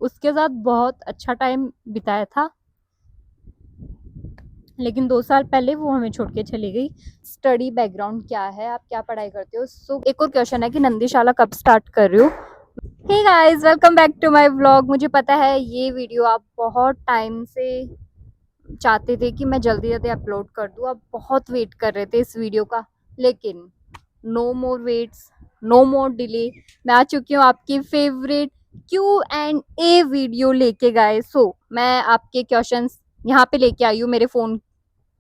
उसके साथ बहुत अच्छा टाइम बिताया था, लेकिन 2 साल पहले वो हमें छोड़ के चली गई। स्टडी बैकग्राउंड क्या है, आप क्या पढ़ाई करते हो? सो एक और क्वेश्चन है कि नंदीशाला कब स्टार्ट कर रहे हो? Hey guys, welcome back to my vlog. मुझे पता है ये वीडियो आप बहुत टाइम से चाहते थे कि मैं जल्दी जल्दी अपलोड कर दूं, आप बहुत वेट कर रहे थे इस वीडियो का, लेकिन नो मोर वेट्स, नो मोर डिले। मैं आ चुकी हूँ आपकी फेवरेट Q&A वीडियो लेके गाइस। सो मैं आपके क्वेश्चंस यहाँ पे लेके आई हूँ, मेरे फोन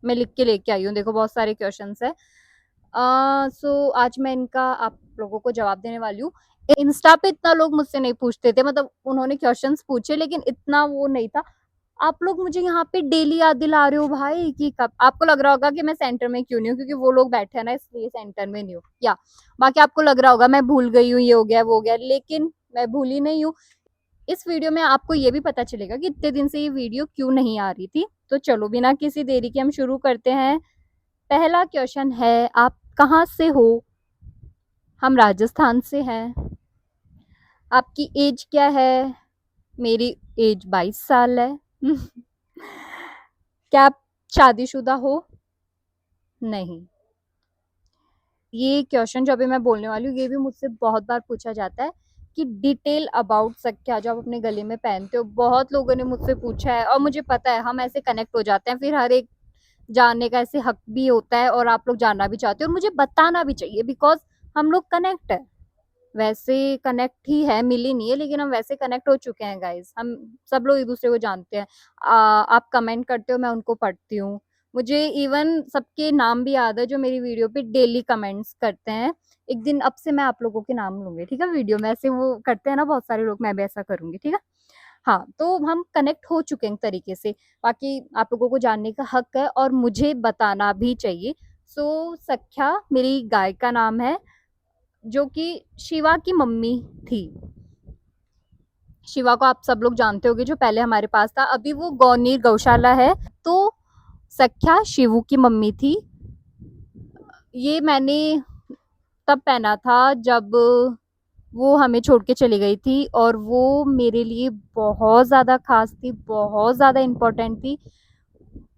में लिख के लेके आई हूँ। देखो बहुत सारे क्वेश्चंस है। सो आज मैं इनका आप लोगों को जवाब देने वाली हूँ। इंस्टा पे इतना लोग मुझसे नहीं पूछते थे, मतलब उन्होंने क्वेश्चंस पूछे लेकिन इतना वो नहीं था। आप लोग मुझे यहाँ पे डेली याद दिला रहे हो भाई कि कब। आपको लग रहा होगा कि मैं सेंटर में क्यों नहीं हूँ, क्योंकि वो लोग बैठे हैं ना, इसलिए सेंटर में नहीं हूँ। या बाकी आपको लग रहा होगा मैं भूल गई हूँ, ये हो गया वो हो गया, लेकिन मैं भूली नहीं हूँ। इस वीडियो में आपको ये भी पता चलेगा कि इतने दिन से ये वीडियो क्यों नहीं आ रही थी। तो चलो बिना किसी देरी के हम शुरू करते हैं। पहला क्वेश्चन है, आप कहाँ से हो? हम राजस्थान से हैं। आपकी एज क्या है? मेरी एज 22 साल है। क्या आप शादीशुदा हो? नहीं। ये क्वेश्चन जो अभी मैं बोलने वाली हूँ, ये भी मुझसे बहुत बार पूछा जाता है कि डिटेल अबाउट सख्या जो आप अपने गले में पहनते हो, बहुत लोगों ने मुझसे पूछा है। और मुझे पता है हम ऐसे कनेक्ट हो जाते हैं, फिर हर एक जानने का ऐसे हक भी होता है और आप लोग जानना भी चाहते हो और मुझे बताना भी चाहिए, बिकॉज हम लोग कनेक्ट है। वैसे कनेक्ट ही है, मिली नहीं है, लेकिन हम वैसे कनेक्ट हो चुके हैं गाइस। हम सब लोग एक दूसरे को जानते हैं। आप कमेंट करते हो, मैं उनको पढ़ती हूँ। मुझे इवन सबके नाम भी याद है जो मेरी वीडियो पे डेली कमेंट्स करते हैं। एक दिन अब से मैं आप लोगों के नाम लूंगी, ठीक है? वीडियो में ऐसे वो करते हैं ना बहुत सारे लोग, मैं भी ऐसा करूंगी, ठीक है? हाँ, तो हम कनेक्ट हो चुके हैं एक तरीके से। बाकी आप लोगों को जानने का हक है और मुझे बताना भी चाहिए। सो सख्या मेरी गाय का नाम है, जो कि शिवा की मम्मी थी। शिवा को आप सब लोग जानते होंगे, जो पहले हमारे पास था, अभी वो गौनीर गौशाला है। तो सख्या शिवू की मम्मी थी। ये मैंने तब पहना था जब वो हमें छोड़ के चली गई थी, और वो मेरे लिए बहुत ज़्यादा खास थी, बहुत ज़्यादा इम्पोर्टेंट थी।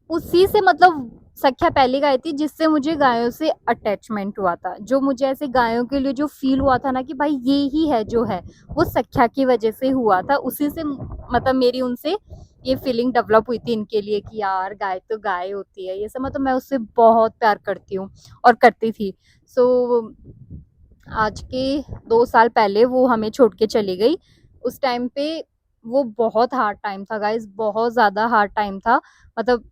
उसी से मतलब सख्या पहली गाय थी जिससे मुझे गायों से अटैचमेंट हुआ था, जो मुझे ऐसे गायों के लिए जो फील हुआ था ना कि भाई ये ही है जो है, वो सख्या की वजह से हुआ था। उसी से मतलब मेरी उनसे ये फीलिंग डेवलप हुई थी इनके लिए कि यार गाय तो गाय होती है, ये सब मतलब मैं उससे बहुत प्यार करती हूँ और करती थी। सो आज के 2 साल पहले वो हमें छोड़ के चली गई। उस टाइम पे वो बहुत हार्ड टाइम था गाइज, बहुत ज़्यादा हार्ड टाइम था। मतलब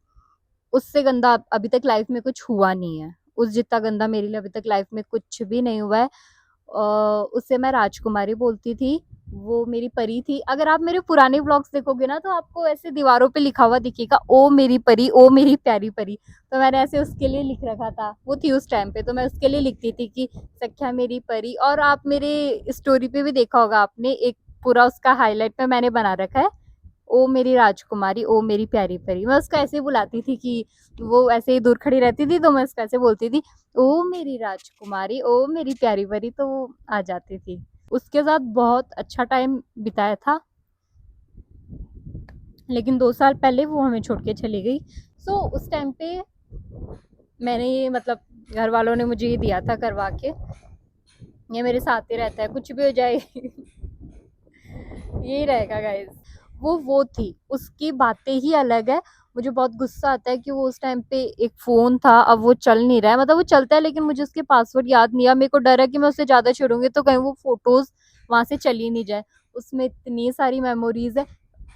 उससे गंदा अभी तक लाइफ में कुछ हुआ नहीं है। उस जितना गंदा मेरे लिए अभी तक लाइफ में कुछ भी नहीं हुआ है। उससे मैं राजकुमारी बोलती थी। वो मेरी परी थी। अगर आप मेरे पुराने व्लॉग्स देखोगे ना, तो आपको ऐसे दीवारों पे लिखा हुआ दिखेगा, ओ मेरी परी, ओ मेरी प्यारी परी। तो मैंने ऐसे उसके लिए लिख रखा था, वो थी उस टाइम पे, तो मैं उसके लिए लिखती थी कि सख्या मेरी परी। और आप मेरे स्टोरी पे भी देखा होगा आपने, एक पूरा उसका हाईलाइट में मैंने बना रखा है, ओ मेरी राजकुमारी, ओ मेरी प्यारी परी। मैं उसको ऐसे ही बुलाती थी कि वो ऐसे ही दूर खड़ी रहती थी, तो मैं उसको ऐसे बोलती थी, ओ मेरी राजकुमारी, ओ मेरी प्यारी परी, तो वो आ जाती थी। उसके साथ बहुत अच्छा टाइम बिताया था, लेकिन 2 साल पहले वो हमें छोड़ के चली गई। सो उस टाइम पे मैंने ये मतलब घर वालों ने मुझे ये दिया था करवा के, ये मेरे साथ ही रहता है, कुछ भी हो जाए यही रहेगा गाइज। वो थी, उसकी बातें ही अलग है। मुझे बहुत गुस्सा आता है कि वो उस टाइम पे एक फोन था, अब वो चल नहीं रहा है, मतलब वो चलता है लेकिन मुझे उसके पासवर्ड याद नहीं है। मेरे को डर है कि मैं उससे ज्यादा छेड़ूंगी तो कहीं वो फोटोज वहां से चली नहीं जाए। उसमें इतनी सारी मेमोरीज है।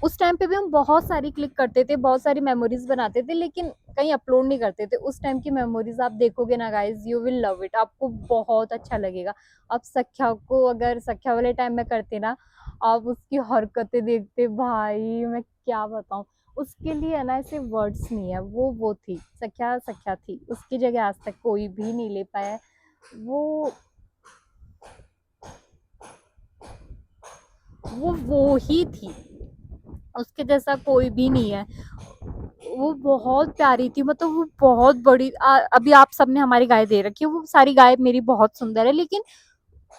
उस टाइम पे भी हम बहुत सारी क्लिक करते थे, बहुत सारी मेमोरीज बनाते थे, लेकिन कहीं अपलोड नहीं करते थे। उस टाइम की मेमोरीज आप देखोगे ना guys, you will love it, आपको बहुत अच्छा लगेगा। अब सख्या को अगर सख्या वाले टाइम में करते ना, आप उसकी हरकतें देखते भाई, मैं क्या बताऊं। उसके लिए है ना ऐसे वर्ड्स नहीं है। वो थी सख्या, सख्या थी, उसकी जगह आज तक कोई भी नहीं ले पाया। वो वो ही थी, उसके जैसा कोई भी नहीं है। वो बहुत प्यारी थी, मतलब वो बहुत बड़ी अभी आप सबने हमारी गाय दे रखी है, वो सारी गाय मेरी बहुत सुंदर है, लेकिन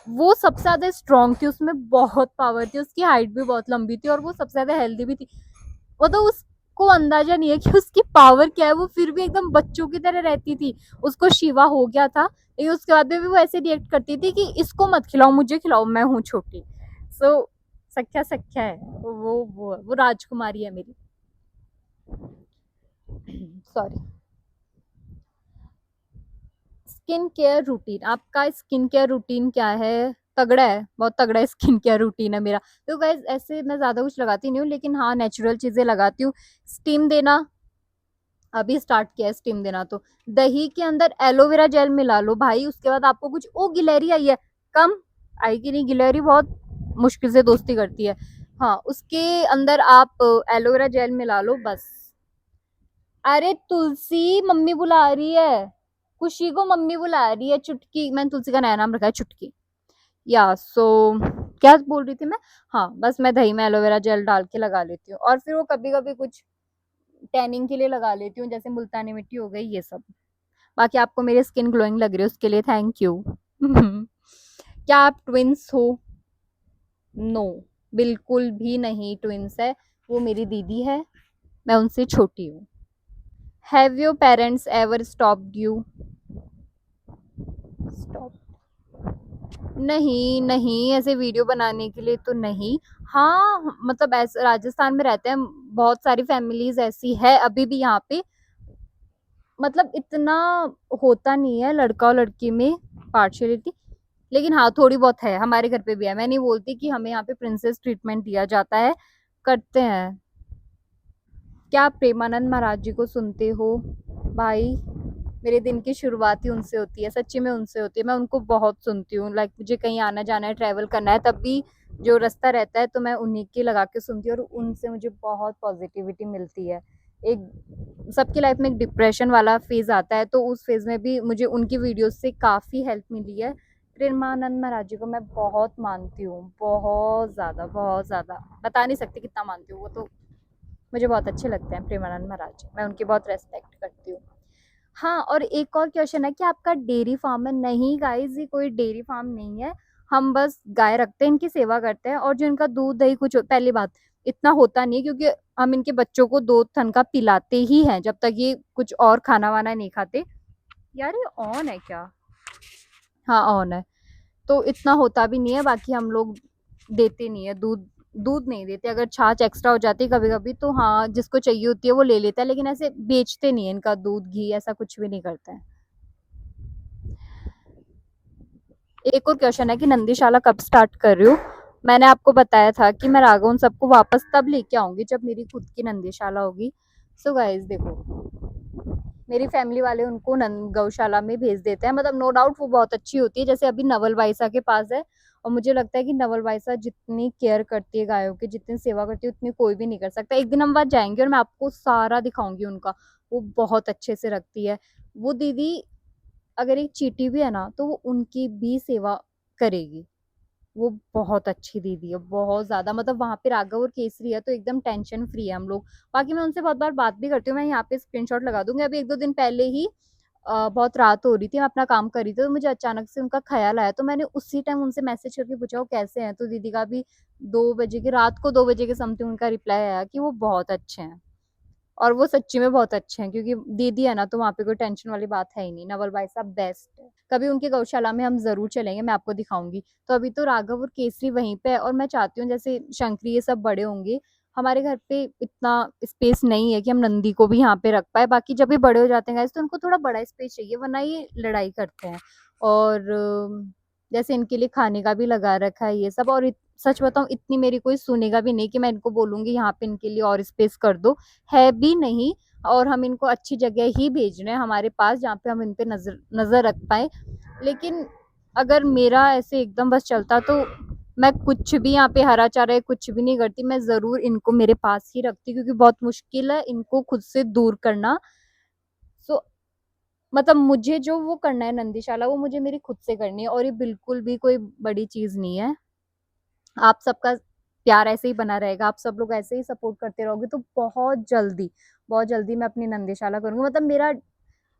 वो सबसे ज़्यादा स्ट्रॉन्ग थी, उसमें बहुत पावर थी, उसकी हाइट भी बहुत लंबी थी और वो सबसे ज़्यादा हेल्दी भी थी। वो तो उसको अंदाजा नहीं है कि उसकी पावर क्या है, वो फिर भी एकदम बच्चों की तरह रहती थी। उसको शिवा हो गया था, लेकिन उसके बाद में भी वो ऐसे रिएक्ट करती थी कि इसको मत खिलाओ, मुझे खिलाओ, मैं हूँ छोटी। सो सख्या सख्या है वो राजकुमारी है मेरी। सॉरी। स्किन केयर रूटीन, आपका स्किन केयर रूटीन क्या है? तगड़ा है, बहुत तगड़ा स्किन केयर रूटीन है मेरा। तो गाइस ऐसे मैं ज्यादा कुछ लगाती नहीं हूँ, लेकिन हाँ नेचुरल चीजें लगाती हूँ। स्टीम देना अभी स्टार्ट किया है, स्टीम देना। तो दही के अंदर एलोवेरा जेल मिला लो भाई, उसके बाद आपको कुछ, ओ गिलहरी आई है, कम आएगी नहीं, गिलहरी बहुत मुश्किल से दोस्ती करती है। हाँ, उसके अंदर आप एलोवेरा जेल मिला लो बस। अरे तुलसी, मम्मी बुला रही है, खुशी को मम्मी बुला रही है, चुटकी, मैंने तुलसी का नया नाम रखा है चुटकी। या सो क्या बोल रही थी मैं? हाँ, बस मैं दही में एलोवेरा जेल डाल के लगा लेती हूँ, और फिर वो कभी कभी कुछ टैनिंग के लिए लगा लेती हूँ, जैसे मुल्तानी मिट्टी हो गई, ये सब। बाकी आपको मेरी स्किन ग्लोइंग लग रही है, उसके लिए थैंक यू। क्या आप ट्विंस हो? नो, बिल्कुल भी नहीं ट्विंस है, वो मेरी दीदी है, मैं उनसे छोटी हूँ। Have your parents ever stopped you? Stop? नहीं नहीं, ऐसे वीडियो बनाने के लिए तो नहीं। हाँ मतलब ऐसे राजस्थान में रहते हैं, बहुत सारी फैमिलीज ऐसी है अभी भी यहाँ पे, मतलब इतना होता नहीं है लड़का और लड़की में पार्शियलिटी, लेकिन हाँ थोड़ी बहुत है, हमारे घर पे भी है। मैं नहीं बोलती कि हमें यहाँ पे प्रिंसेस ट्रीटमेंट दिया जाता है, करते हैं। क्या आप प्रेमानंद महाराज जी को सुनते हो? भाई मेरे दिन की शुरुआत ही उनसे होती है, सच्ची में उनसे होती है, मैं उनको बहुत सुनती हूँ। लाइक मुझे कहीं आना जाना है, ट्रैवल करना है, तब भी जो रास्ता रहता है तो मैं उन्हीं के लगा के सुनती हूँ, और उनसे मुझे बहुत पॉजिटिविटी मिलती है। एक सबकी लाइफ में एक डिप्रेशन वाला फेज आता है, तो उस फेज में भी मुझे उनकी वीडियोस से काफ़ी हेल्प मिली है। प्रेमानंद महाराज जी को मैं बहुत मानती हूँ, बहुत ज़्यादा, बहुत ज़्यादा, बता नहीं सकती कितना मानती हूँ। वो तो मुझे बहुत अच्छे लगते हैं प्रेमानंद महाराज जी, मैं उनकी बहुत रेस्पेक्ट करती हूँ। हाँ, और एक और क्वेश्चन है कि आपका डेयरी फार्म है? नहीं गाइस, ये कोई डेयरी फार्म नहीं है, हम बस गाय रखते हैं, इनकी सेवा करते हैं, और जो इनका दूध दही कुछ पहली बात इतना होता नहीं है, क्योंकि हम इनके बच्चों को 2 टन का पिलाते ही हैं जब तक ये कुछ और खाना वाना नहीं खाते। यार ये ऑन है क्या? हाँ ऑन है। तो इतना होता भी नहीं है, बाकी हम लोग देते नहीं है दूध, दूध नहीं देते। अगर छाछ एक्स्ट्रा हो जाती है कभी कभी तो हाँ, जिसको चाहिए होती है वो ले लेता है, लेकिन ऐसे बेचते नहीं है, इनका दूध घी ऐसा कुछ भी नहीं करते हैं। एक और क्वेश्चन है कि नंदीशाला कब स्टार्ट कर रही हो? मैंने आपको बताया था कि मैं राघवन सबको वापस तब लेके आऊंगी जब मेरी खुद की नंदीशाला होगी। सो गाइस देखो, मेरी फैमिली वाले उनको गौशाला में भेज देते हैं, मतलब नो डाउट वो बहुत अच्छी होती है, जैसे अभी नवल बाईसा के पास है। और मुझे लगता है कि नवल बाईसा जितनी केयर करती है गायों की, जितनी सेवा करती है, उतनी कोई भी नहीं कर सकता। एक दिन हम वहाँ जाएंगे और मैं आपको सारा दिखाऊंगी उनका, वो बहुत अच्छे से रखती है। वो दीदी अगर एक चींटी भी है ना तो वो उनकी भी सेवा करेगी। वो बहुत अच्छी दीदी है, बहुत ज्यादा, मतलब वहां पे राघव और केसरी है तो एकदम टेंशन फ्री है हम लोग। बाकी मैं उनसे बहुत बार बात भी करती हूँ, मैं यहाँ पे स्क्रीनशॉट लगा दूंगी। अभी 1-2 दिन पहले ही बहुत रात हो रही थी, मैं अपना काम कर रही थी, तो मुझे अचानक से उनका ख्याल आया, तो मैंने उसी टाइम उनसे मैसेज करके पूछा वो कैसे हैं, तो दीदी का भी 2 बजे की रात को 2 बजे के समथिंग उनका रिप्लाई आया कि वो बहुत अच्छे हैं। और वो सच्ची में बहुत अच्छे हैं, क्योंकि दीदी है ना तो वहाँ पे कोई टेंशन वाली बात है ही नहीं। नवल भाई साहब बेस्ट है, कभी उनकी गौशाला में हम जरूर चलेंगे, मैं आपको दिखाऊंगी। तो अभी तो राघव और केसरी वहीं पे है, और मैं चाहती हूँ जैसे शंकरी ये सब बड़े होंगे, हमारे घर पे इतना स्पेस नहीं है कि हम नंदी को भी यहाँ पे रख पाए। बाकी जब ये बड़े हो जाते हैं guys, तो उनको थोड़ा बड़ा स्पेस चाहिए, वरना ये लड़ाई करते हैं। और जैसे इनके लिए खाने का भी लगा रखा है ये सब, और सच बताऊं इतनी मेरी कोई सुनेगा भी नहीं कि मैं इनको बोलूंगी यहाँ पे इनके लिए और स्पेस कर दो, है भी नहीं। और हम इनको अच्छी जगह ही भेज रहे हैं हमारे पास, जहाँ पे हम इन पे नजर नजर रख पाए। लेकिन अगर मेरा ऐसे एकदम बस चलता तो मैं कुछ भी यहाँ पे हरा चारा कुछ भी नहीं करती, मैं जरूर इनको मेरे पास ही रखती, क्योंकि बहुत मुश्किल है इनको खुद से दूर करना। सो मतलब मुझे जो वो करना है नंदीशाला, वो मुझे मेरी खुद से करनी है, और ये बिल्कुल भी कोई बड़ी चीज नहीं है। आप सबका प्यार ऐसे ही बना रहेगा, आप सब लोग ऐसे ही सपोर्ट करते रहोगे, तो बहुत जल्दी मैं अपनी नंदीशाला करूंगी। मतलब मेरा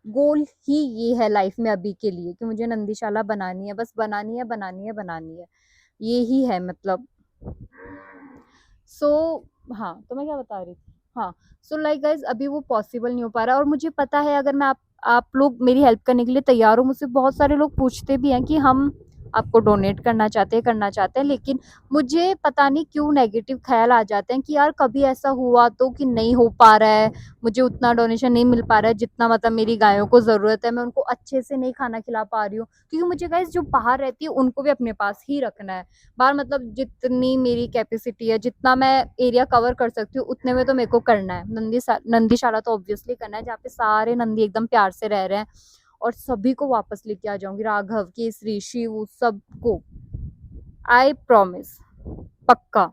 गोल ही ये है लाइफ में अभी के लिए कि मुझे नंदीशाला बनानी है, बस बनानी है, बनानी है, बनानी है। ये ही है मतलब। सो हाँ, तो मैं क्या बता रही थी? हाँ, सो लाइक गाइस अभी वो पॉसिबल नहीं हो पा रहा, और मुझे पता है अगर मैं आप लोग मेरी हेल्प करने के लिए तैयार हो, मुझसे बहुत सारे लोग पूछते भी हैं कि हम आपको डोनेट करना चाहते हैं, लेकिन मुझे पता नहीं क्यों नेगेटिव ख्याल आ जाते हैं कि यार कभी ऐसा हुआ तो कि नहीं हो पा रहा है, मुझे उतना डोनेशन नहीं मिल पा रहा है जितना मतलब मेरी गायों को ज़रूरत है, मैं उनको अच्छे से नहीं खाना खिला पा रही हूँ, क्योंकि मुझे गाइस जो बाहर रहती है उनको भी अपने पास ही रखना है। बाहर मतलब जितनी मेरी कैपेसिटी है, जितना मैं एरिया कवर कर सकती हूँ उतने में तो मेरे को करना है। नंदीशाला तो ऑब्वियसली करना है जहाँ पे सारे नंदी एकदम प्यार से रह रहे हैं, और सभी को वापस लेके आ जाऊंगी, राघव, केसरी, शिव, सबको। आई प्रॉमिस, पक्का।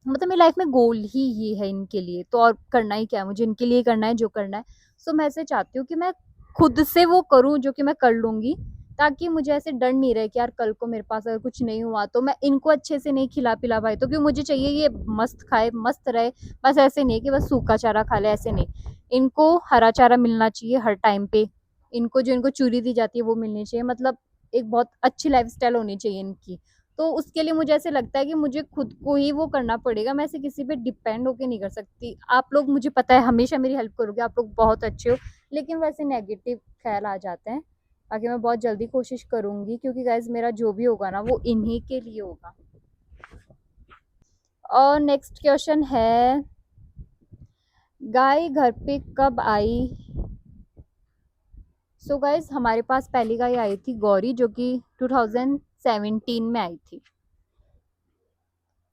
मतलब मेरी लाइफ में गोल ही ये है इनके लिए, तो और करना ही क्या है मुझे, इनके लिए करना है जो करना है। सो मैं ऐसे चाहती हूँ कि मैं खुद से वो करूँ जो कि मैं कर लूंगी, ताकि मुझे ऐसे डर नहीं रहे कि यार कल को मेरे पास अगर कुछ नहीं हुआ तो मैं इनको अच्छे से नहीं खिला पिला पाई, तो क्योंकि मुझे चाहिए ये मस्त खाए मस्त रहे। बस ऐसे नहीं कि बस सूखा चारा खा ले, ऐसे नहीं। इनको हरा चारा मिलना चाहिए हर टाइम पे, इनको जो इनको चूरी दी जाती है वो मिलनी चाहिए, मतलब एक बहुत अच्छी लाइफ स्टाइल होनी चाहिए इनकी। तो उसके लिए मुझे ऐसे लगता है कि मुझे खुद को ही वो करना पड़ेगा, मैं ऐसे किसी पे डिपेंड होके नहीं कर सकती। आप लोग मुझे पता है हमेशा मेरी हेल्प करोगे, आप लोग बहुत अच्छे हो, लेकिन वैसे नेगेटिव ख्याल आ जाते हैं। बाकी मैं बहुत जल्दी कोशिश करूंगी, क्योंकि गाइज मेरा जो भी होगा ना वो इन्हीं के लिए होगा। और नेक्स्ट क्वेश्चन है, गाय घर पे कब आई? सो गाइज हमारे पास पहली गाय आई थी गौरी, जो कि 2017 में आई थी।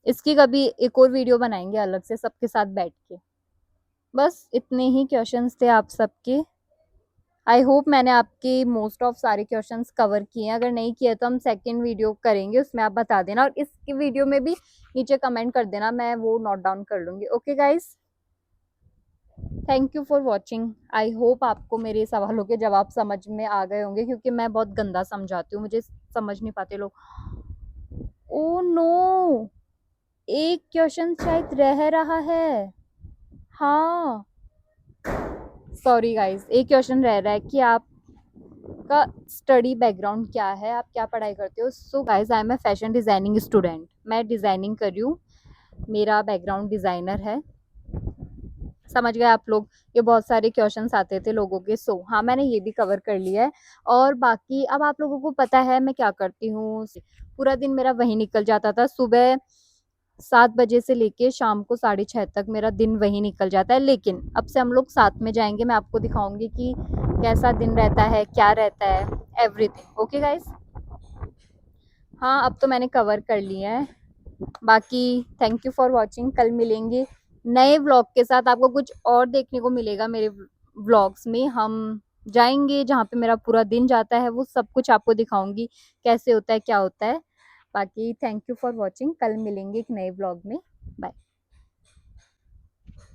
इसकी कभी एक और वीडियो बनाएंगे अलग से सबके साथ बैठ के। बस इतने ही क्वेश्चंस थे आप सबके। आई होप मैंने आपके मोस्ट ऑफ सारे क्वेश्चंस कवर किए हैं, अगर नहीं किए तो हम सेकंड वीडियो करेंगे, उसमें आप बता देना, और इस वीडियो में भी नीचे कमेंट कर देना, मैं वो नोट डाउन कर लूंगी। Okay guys, thank you for watching. I hope आपको मेरे सवालों के जवाब समझ में आ गए होंगे, क्योंकि मैं बहुत गंदा समझाती हूँ, मुझे समझ नहीं पाते लोग। ओ नो, एक क्वेश्चन शायद रह रहा है। हाँ, सॉरी गाइस, एक क्वेश्चन रह रहा है कि आपका स्टडी बैकग्राउंड क्या है, आप क्या पढ़ाई करते हो? So guys I am a fashion designing student, मैं डिजाइनिंग कर रही हूँ, मेरा बैकग्राउंड डिजाइनर है। समझ गए आप लोग? ये बहुत सारे क्वेश्चंस आते थे लोगों के, सो हाँ मैंने ये भी कवर कर लिया है। और बाकी अब आप लोगों को पता है मैं क्या करती हूँ। पूरा दिन मेरा वही निकल जाता था, सुबह 7 बजे से लेके शाम को 6:30 तक मेरा दिन वही निकल जाता है, लेकिन अब से हम लोग साथ में जाएंगे, मैं आपको दिखाऊंगी कि कैसा दिन रहता है, क्या रहता है, एवरीथिंग। ओके गाइस, हाँ अब तो मैंने कवर कर लिया है। बाकी थैंक यू फॉर वॉचिंग, कल मिलेंगे नए व्लॉग के साथ। आपको कुछ और देखने को मिलेगा मेरे व्लॉग्स में, हम जाएंगे जहाँ पे मेरा पूरा दिन जाता है, वो सब कुछ आपको दिखाऊंगी कैसे होता है, क्या होता है। बाकी थैंक यू फॉर वॉचिंग, कल मिलेंगे एक नए व्लॉग में। बाय।